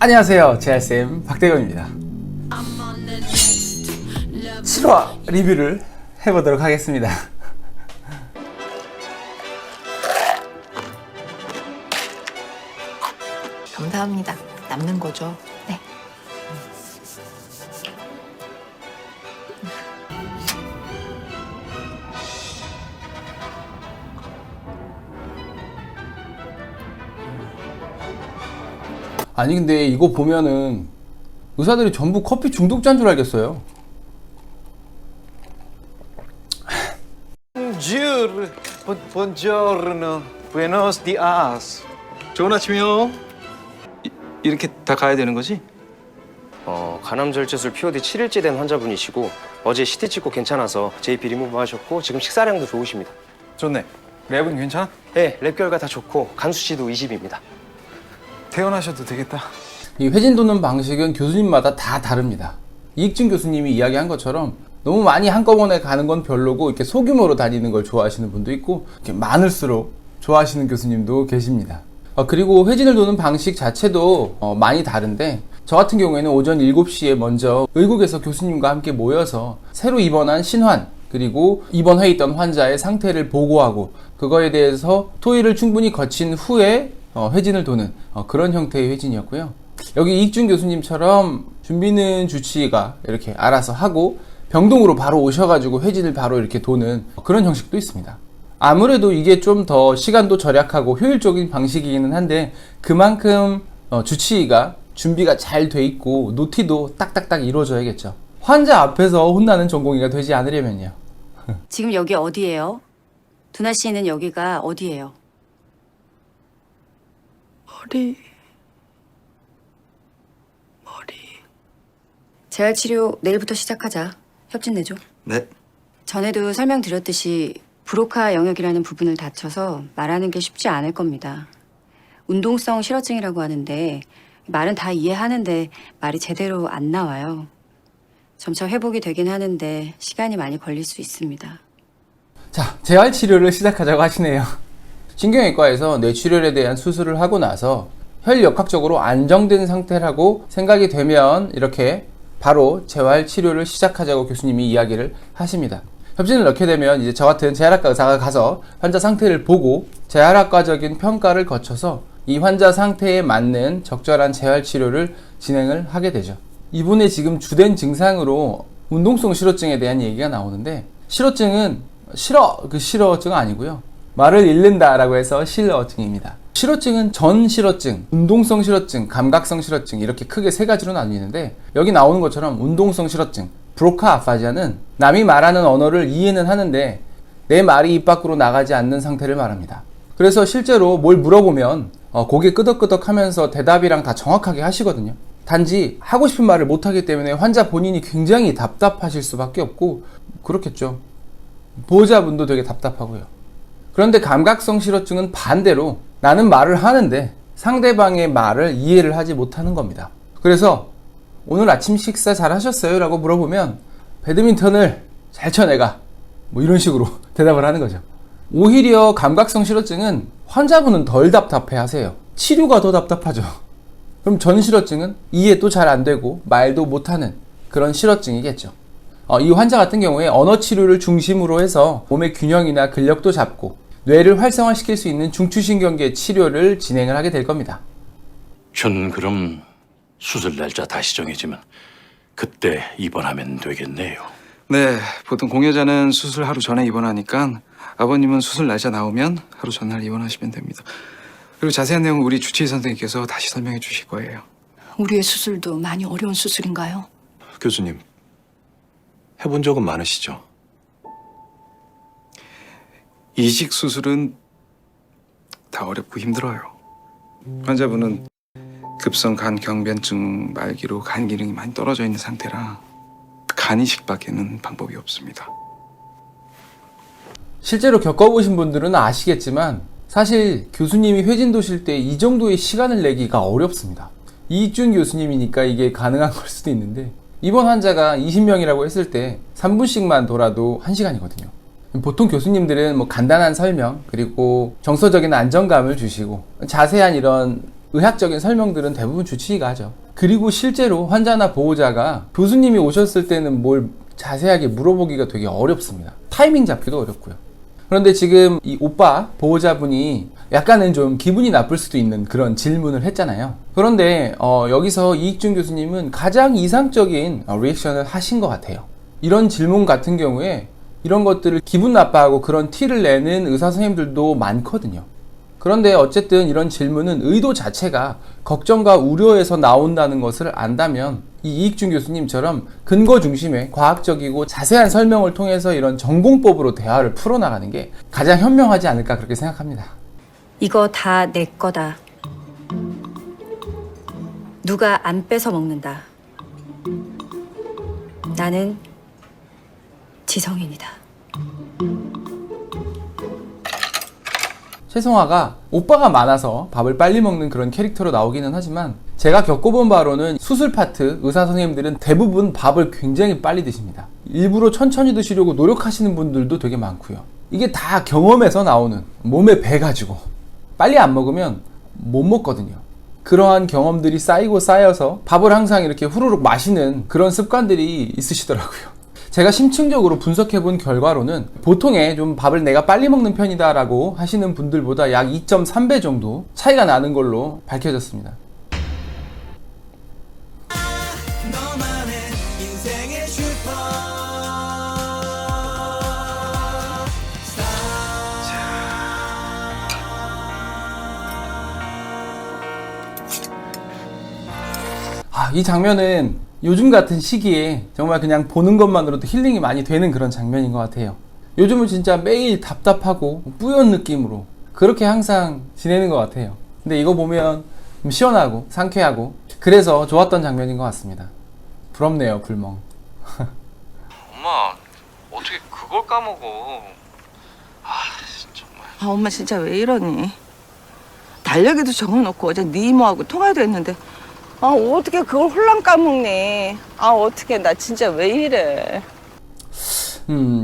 안녕하세요, JR쌤 박대건입니다. 7화 리뷰를 해보도록 하겠습니다. 감사합니다. 남는 거죠. 네. 아니 근데 이거 보면은 의사들이 전부 커피 중독자인 줄 알겠어요. Bonjour, buongiorno, buenos dias. 좋은 아침이요. 이렇게 다 가야 되는 거지? 간암절제술 POD 7일째 된 환자분이시고 어제 CT 찍고 괜찮아서 JP 리무브 하셨고 지금 식사량도 좋으십니다. 좋네. 랩은 괜찮아? 네, 랩 결과 다 좋고 간 수치도 20입니다. 퇴원하셔도 되겠다. 이 회진 도는 방식은 교수님마다 다 다릅니다. 이익준 교수님이 이야기한 것처럼 너무 많이 한꺼번에 가는 건 별로고 이렇게 소규모로 다니는 걸 좋아하시는 분도 있고 이렇게 많을수록 좋아하시는 교수님도 계십니다. 그리고 회진을 도는 방식 자체도 많이 다른데 저 같은 경우에는 오전 7시에 먼저 의국에서 교수님과 함께 모여서 새로 입원한 신환 그리고 입원해 있던 환자의 상태를 보고하고 그거에 대해서 토의를 충분히 거친 후에 회진을 도는 그런 형태의 회진이었고요. 여기 이익준 교수님처럼 준비는 주치의가 이렇게 알아서 하고 병동으로 바로 오셔가지고 회진을 바로 이렇게 도는 그런 형식도 있습니다. 아무래도 이게 좀 더 시간도 절약하고 효율적인 방식이기는 한데 그만큼 주치의가 준비가 잘 돼 있고 노티도 딱딱딱 이루어져야겠죠. 환자 앞에서 혼나는 전공의가 되지 않으려면요. 지금 여기 어디예요? 두나 씨는 여기가 어디예요? 머리. 재활치료 내일부터 시작하자. 협진 내줘. 네. 전에도 설명드렸듯이 브로카 영역이라는 부분을 다쳐서 말하는 게 쉽지 않을 겁니다. 운동성 실어증이라고 하는데 말은 다 이해하는데 말이 제대로 안 나와요. 점차 회복이 되긴 하는데 시간이 많이 걸릴 수 있습니다. 자, 재활치료를 시작하자고 하시네요. 신경외과에서 뇌출혈에 대한 수술을 하고 나서 혈역학적으로 안정된 상태라고 생각이 되면 이렇게 바로 재활치료를 시작하자고 교수님이 이야기를 하십니다. 협진을 넣게 되면 이제 저 같은 재활학과 의사가 가서 환자 상태를 보고 재활학과적인 평가를 거쳐서 이 환자 상태에 맞는 적절한 재활치료를 진행을 하게 되죠. 이분의 지금 주된 증상으로 운동성 실어증에 대한 얘기가 나오는데 실어증은 그 실어증은 아니고요. 말을 잃는다라고 해서 실어증입니다. 실어증은 전 실어증, 운동성 실어증, 감각성 실어증 이렇게 크게 세 가지로 나뉘는데 여기 나오는 것처럼 운동성 실어증, 브로카 아파지아는 남이 말하는 언어를 이해는 하는데 내 말이 입 밖으로 나가지 않는 상태를 말합니다. 그래서 실제로 뭘 물어보면 고개 끄덕끄덕 하면서 대답이랑 다 정확하게 하시거든요. 단지 하고 싶은 말을 못하기 때문에 환자 본인이 굉장히 답답하실 수밖에 없고 그렇겠죠. 보호자분도 되게 답답하고요. 그런데 감각성 실어증은 반대로 나는 말을 하는데 상대방의 말을 이해를 하지 못하는 겁니다. 그래서 오늘 아침 식사 잘 하셨어요? 라고 물어보면 배드민턴을 잘 쳐 내가 뭐 이런 식으로 대답을 하는 거죠. 오히려 감각성 실어증은 환자분은 덜 답답해 하세요. 치료가 더 답답하죠. 그럼 전 실어증은 이해도 잘 안 되고 말도 못하는 그런 실어증이겠죠. 이 환자 같은 경우에 언어 치료를 중심으로 해서 몸의 균형이나 근력도 잡고 뇌를 활성화시킬 수 있는 중추신경계 치료를 진행을 하게 될 겁니다. 전 그럼 수술 날짜 다시 정해지면 그때 입원하면 되겠네요. 네, 보통 공여자는 수술 하루 전에 입원하니까 아버님은 수술 날짜 나오면 하루 전날 입원하시면 됩니다. 그리고 자세한 내용은 우리 주치의 선생님께서 다시 설명해 주실 거예요. 우리의 수술도 많이 어려운 수술인가요? 교수님, 해본 적은 많으시죠? 이식 수술은 다 어렵고 힘들어요. 환자분은 급성 간 경변증 말기로 간 기능이 많이 떨어져 있는 상태라 간 이식밖에는 방법이 없습니다. 실제로 겪어보신 분들은 아시겠지만 사실 교수님이 회진 도실 때 이 정도의 시간을 내기가 어렵습니다. 이익준 교수님이니까 이게 가능한 걸 수도 있는데 입원 환자가 20명이라고 했을 때 3분씩만 돌아도 1시간이거든요. 보통 교수님들은 뭐 간단한 설명 그리고 정서적인 안정감을 주시고 자세한 이런 의학적인 설명들은 대부분 주치의가 하죠. 그리고 실제로 환자나 보호자가 교수님이 오셨을 때는 뭘 자세하게 물어보기가 되게 어렵습니다. 타이밍 잡기도 어렵고요. 그런데 지금 이 오빠 보호자분이 약간은 좀 기분이 나쁠 수도 있는 그런 질문을 했잖아요. 그런데 여기서 이익준 교수님은 가장 이상적인 리액션을 하신 것 같아요. 이런 질문 같은 경우에 이런 것들을 기분 나빠하고 그런 티를 내는 의사 선생님들도 많거든요. 그런데 어쨌든 이런 질문은 의도 자체가 걱정과 우려에서 나온다는 것을 안다면 이 이익준 교수님처럼 근거 중심의 과학적이고 자세한 설명을 통해서 이런 전공법으로 대화를 풀어나가는 게 가장 현명하지 않을까 그렇게 생각합니다. 이거 다 내 거다. 누가 안 뺏어 먹는다. 나는 지성인이다. 최성화가 오빠가 많아서 밥을 빨리 먹는 그런 캐릭터로 나오기는 하지만 제가 겪어본 바로는 수술 파트 의사 선생님들은 대부분 밥을 굉장히 빨리 드십니다. 일부러 천천히 드시려고 노력하시는 분들도 되게 많고요. 이게 다 경험에서 나오는 몸에 배 가지고 빨리 안 먹으면 못 먹거든요. 그러한 경험들이 쌓이고 쌓여서 밥을 항상 이렇게 후루룩 마시는 그런 습관들이 있으시더라고요. 제가 심층적으로 분석해본 결과로는 보통의 좀 밥을 내가 빨리 먹는 편이다 라고 하시는 분들보다 약 2.3배 정도 차이가 나는 걸로 밝혀졌습니다. 이 장면은 요즘 같은 시기에 정말 그냥 보는 것만으로도 힐링이 많이 되는 그런 장면인 것 같아요. 요즘은 진짜 매일 답답하고 뿌연 느낌으로 그렇게 항상 지내는 것 같아요. 근데 이거 보면 좀 시원하고 상쾌하고 그래서 좋았던 장면인 것 같습니다. 부럽네요, 불멍. 엄마, 어떻게 그걸 까먹어? 정말. 아, 엄마 진짜 왜 이러니? 달력에도 적어놓고 어제 네 이모하고 통화도 했는데 어떻게 그걸 홀랑 까먹니? 어떻게 나 진짜 왜 이래?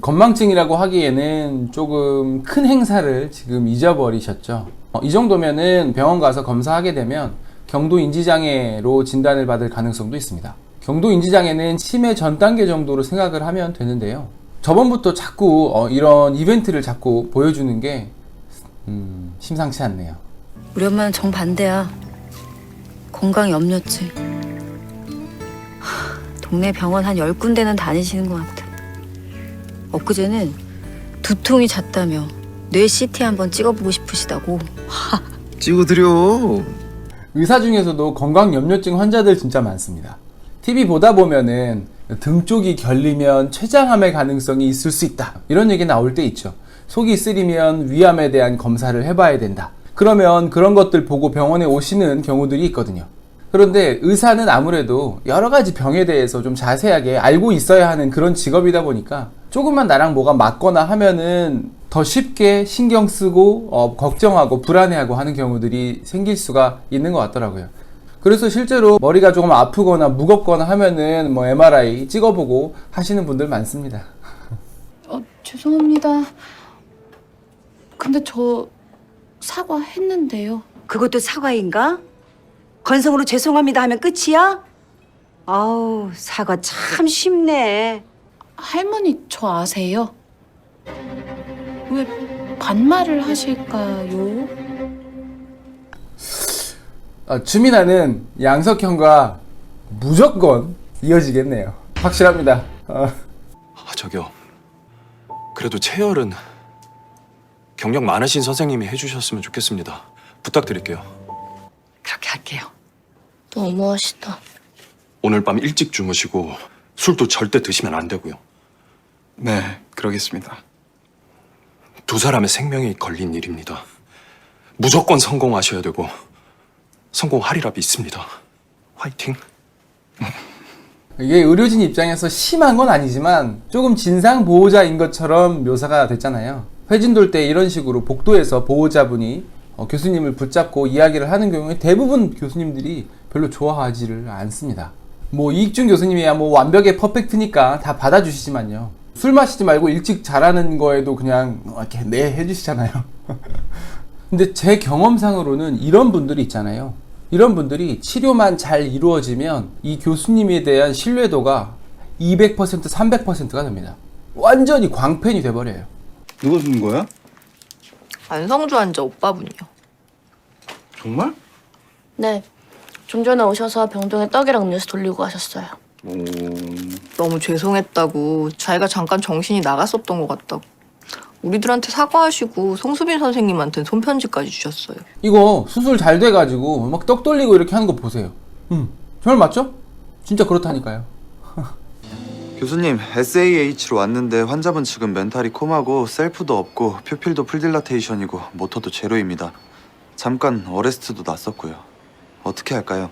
건망증이라고 하기에는 조금 큰 행사를 지금 잊어버리셨죠. 이 정도면은 병원 가서 검사하게 되면 경도인지장애로 진단을 받을 가능성도 있습니다. 경도인지장애는 치매 전 단계 정도로 생각을 하면 되는데요. 저번부터 자꾸 이런 이벤트를 자꾸 보여주는 게 심상치 않네요. 우리 엄마는 정반대야. 건강 염려증. 동네 병원 한 10군데는 다니시는 것 같아. 엊그제는 두통이 잦다며 뇌 CT 한번 찍어보고 싶으시다고. 찍어드려. 의사 중에서도 건강염려증 환자들 진짜 많습니다. TV 보다 보면은 등 쪽이 결리면 췌장암의 가능성이 있을 수 있다, 이런 얘기 나올 때 있죠. 속이 쓰리면 위암에 대한 검사를 해봐야 된다. 그러면 그런 것들 보고 병원에 오시는 경우들이 있거든요. 그런데 의사는 아무래도 여러 가지 병에 대해서 좀 자세하게 알고 있어야 하는 그런 직업이다 보니까 조금만 나랑 뭐가 맞거나 하면은 더 쉽게 신경 쓰고 걱정하고 불안해하고 하는 경우들이 생길 수가 있는 것 같더라고요. 그래서 실제로 머리가 조금 아프거나 무겁거나 하면은 뭐 MRI 찍어보고 하시는 분들 많습니다. 죄송합니다. 근데 저 사과했는데요. 그것도 사과인가? 건성으로 죄송합니다 하면 끝이야? 아우, 사과 참 쉽네. 할머니 저 아세요? 왜 반말을 하실까요? 주민아는 양석형과 무조건 이어지겠네요. 확실합니다. 저기요. 그래도 체열은 경력 많으신 선생님이 해주셨으면 좋겠습니다. 부탁드릴게요. 그렇게 할게요. 너무하시다. 오늘 밤 일찍 주무시고 술도 절대 드시면 안 되고요. 네, 그러겠습니다. 두 사람의 생명이 걸린 일입니다. 무조건 성공하셔야 되고 성공하리라 믿습니다. 화이팅! 이게 의료진 입장에서 심한 건 아니지만 조금 진상 보호자인 것처럼 묘사가 됐잖아요. 회진 돌 때 이런 식으로 복도에서 보호자분이 교수님을 붙잡고 이야기를 하는 경우에 대부분 교수님들이 별로 좋아하지를 않습니다. 뭐 이익준 교수님이야 뭐 완벽에 퍼펙트니까 다 받아주시지만요. 술 마시지 말고 일찍 자라는 거에도 그냥 이렇게 네 해주시잖아요. 근데 제 경험상으로는 이런 분들이 있잖아요. 이런 분들이 치료만 잘 이루어지면 이 교수님에 대한 신뢰도가 200%, 300%가 됩니다. 완전히 광팬이 돼버려요. 누가 준 거야? 안성주 환자 오빠분이요. 정말? 네. 좀 전에 오셔서 병동에 떡이랑 음료수 돌리고 가셨어요. 너무 죄송했다고 자기가 잠깐 정신이 나갔었던 것 같다고 우리들한테 사과하시고 송수빈 선생님한테는 손편지까지 주셨어요. 이거 수술 잘 돼가지고 막 떡 돌리고 이렇게 하는 거 보세요. 정말 맞죠? 진짜 그렇다니까요. 교수님, SAH로 왔는데 환자분 지금 멘탈이 콤하고 셀프도 없고 퓨필도 풀딜라테이션이고 모터도 제로입니다. 잠깐 어레스트도 났었고요. 어떻게 할까요?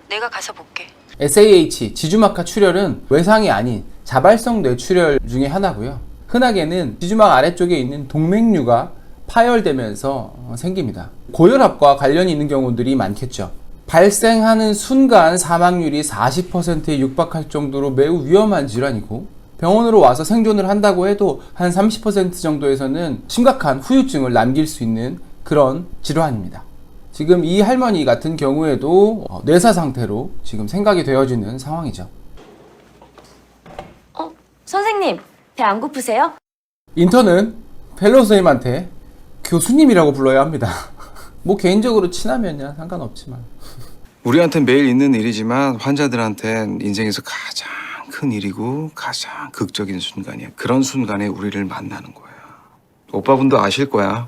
내가 가서 볼게. SAH, 지주막하 출혈은 외상이 아닌 자발성 뇌출혈 중에 하나고요. 흔하게는 지주막 아래쪽에 있는 동맥류가 파열되면서 생깁니다. 고혈압과 관련이 있는 경우들이 많겠죠. 발생하는 순간 사망률이 40%에 육박할 정도로 매우 위험한 질환이고 병원으로 와서 생존을 한다고 해도 한 30% 정도에서는 심각한 후유증을 남길 수 있는 그런 질환입니다. 지금 이 할머니 같은 경우에도 뇌사 상태로 지금 생각이 되어지는 상황이죠. 선생님, 배 안 고프세요? 인턴은 펠로우 선생님한테 교수님이라고 불러야 합니다. 뭐 개인적으로 친하면야 상관없지만. 우리한텐 매일 있는 일이지만 환자들한텐 인생에서 가장 큰 일이고 가장 극적인 순간이야. 그런 순간에 우리를 만나는 거야. 오빠분도 아실 거야.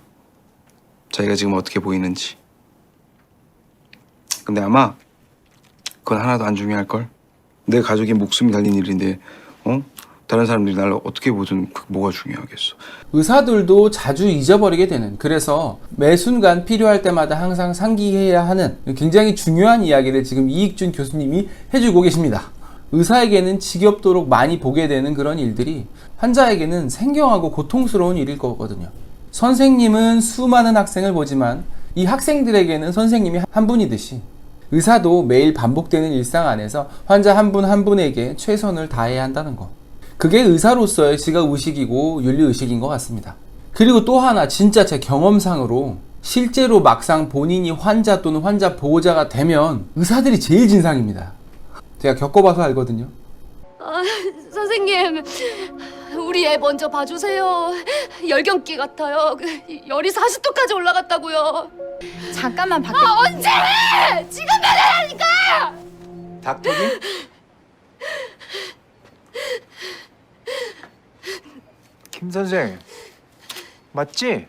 자기가 지금 어떻게 보이는지. 근데 아마 그건 하나도 안 중요할걸? 내 가족의 목숨이 달린 일인데 다른 사람들이 날 어떻게 보든 뭐가 중요하겠어. 의사들도 자주 잊어버리게 되는, 그래서 매 순간 필요할 때마다 항상 상기해야 하는 굉장히 중요한 이야기를 지금 이익준 교수님이 해주고 계십니다. 의사에게는 지겹도록 많이 보게 되는 그런 일들이 환자에게는 생경하고 고통스러운 일일 거거든요. 선생님은 수많은 학생을 보지만 이 학생들에게는 선생님이 한 분이듯이 의사도 매일 반복되는 일상 안에서 환자 한 분 한 분에게 최선을 다해야 한다는 거. 그게 의사로서의 지가의식이고 윤리의식인 것 같습니다. 그리고 또 하나, 진짜 제 경험상으로 실제로 막상 본인이 환자 또는 환자 보호자가 되면 의사들이 제일 진상입니다. 제가 겪어봐서 알거든요. 선생님, 우리 애 먼저 봐주세요. 열경기 같아요. 열이 40도까지 올라갔다고요. 잠깐만 밖에. 언제? 지금 말하라니까! 닥터님? 김 선생 맞지?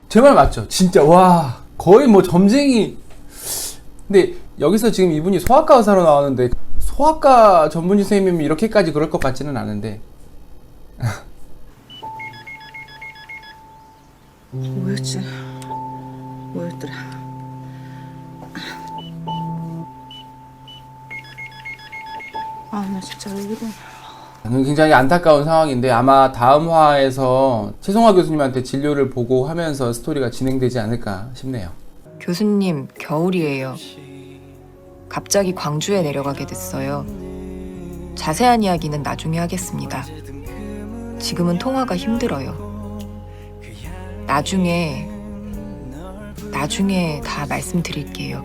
제 말 맞죠? 진짜 와, 거의 뭐 점쟁이. 근데 여기서 지금 이분이 소아과 의사로 나왔는데 소아과 전문의 선생님이면 이렇게까지 그럴 것 같지는 않은데. 뭐였지? 뭐였더라? 나 진짜 왜 이래? 굉장히 안타까운 상황인데 아마 다음 화에서 최송화 교수님한테 진료를 보고 하면서 스토리가 진행되지 않을까 싶네요. 교수님, 겨울이에요. 갑자기 광주에 내려가게 됐어요. 자세한 이야기는 나중에 하겠습니다. 지금은 통화가 힘들어요. 나중에 다 말씀드릴게요.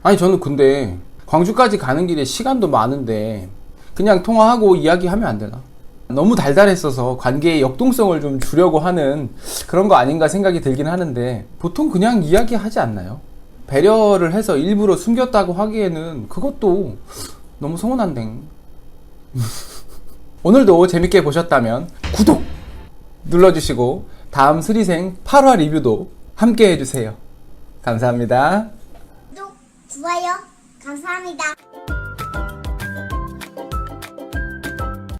아니 저는 근데 광주까지 가는 길에 시간도 많은데 그냥 통화하고 이야기하면 안 되나? 너무 달달했어서 관계의 역동성을 좀 주려고 하는 그런 거 아닌가 생각이 들긴 하는데 보통 그냥 이야기하지 않나요? 배려를 해서 일부러 숨겼다고 하기에는 그것도 너무 서운한데. 오늘도 재밌게 보셨다면 구독 눌러주시고 다음 스리생 8화 리뷰도 함께 해주세요. 감사합니다. 구독, 좋아요, 감사합니다.